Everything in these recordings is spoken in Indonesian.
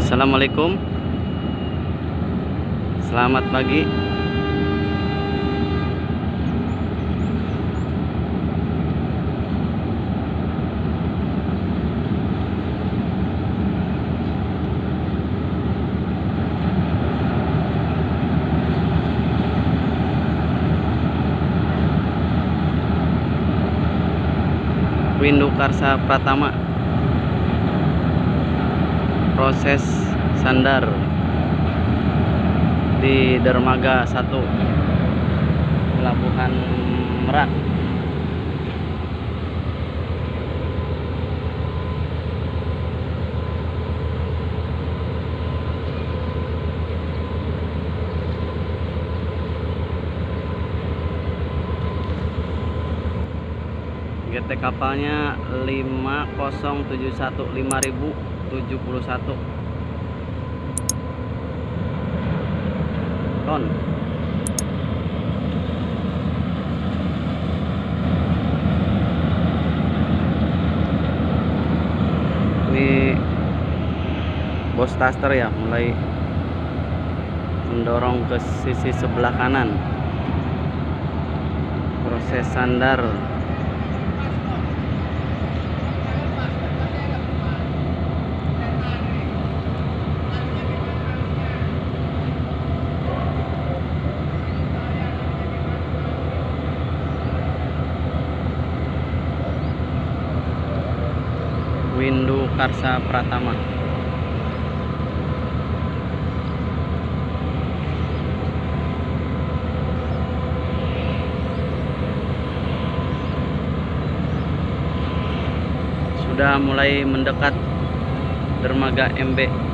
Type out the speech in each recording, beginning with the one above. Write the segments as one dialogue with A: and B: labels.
A: Assalamualaikum, selamat pagi. Windu Karsa Pratama, proses sandar di dermaga 1 Pelabuhan Merak. GT kapalnya 5071 5071 ton. Ini bos taster ya, mulai mendorong ke sisi sebelah kanan. Proses sandar Windu Karsa Pratama. Sudah mulai mendekat dermaga MB.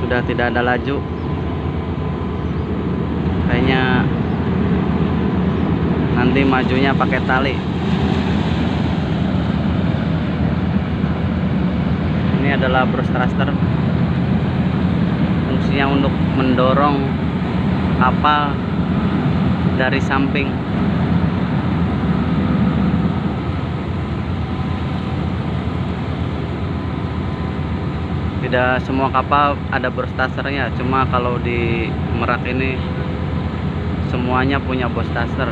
A: Sudah tidak ada laju, kayaknya nanti majunya pakai tali. Ini adalah brush thruster, fungsinya untuk mendorong kapal dari samping. Tidak semua kapal ada brush thrusternya, cuma kalau di Merak ini semuanya punya brush thruster.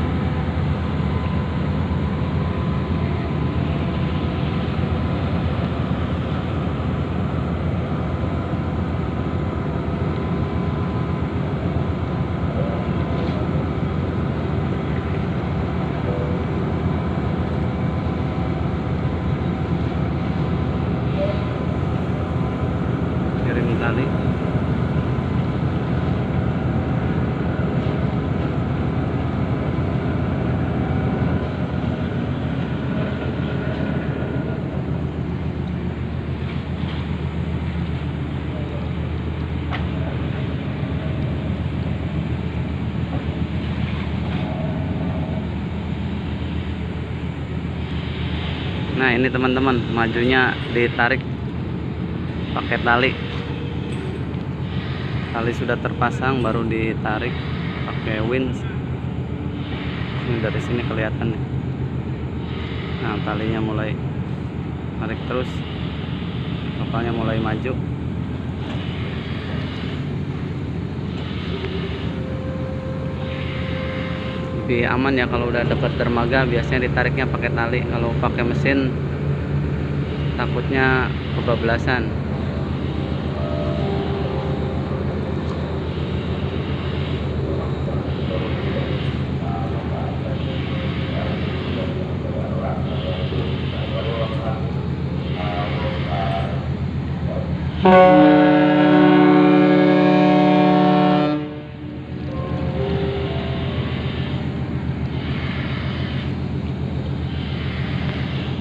A: Kirim tali. Nah, ini teman-teman, majunya ditarik pakai tali. Tali sudah terpasang, baru ditarik pakai winch. Ini dari sini kelihatan nih. Nah, talinya mulai tarik terus, kapalnya mulai maju. Lebih aman ya kalau udah dekat dermaga, biasanya ditariknya pakai tali. Kalau pakai mesin takutnya kebablasan.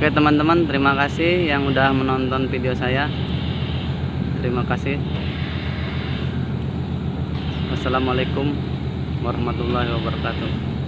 A: Oke teman-teman, terima kasih yang udah menonton video saya. Terima kasih. Wassalamualaikum warahmatullahi wabarakatuh.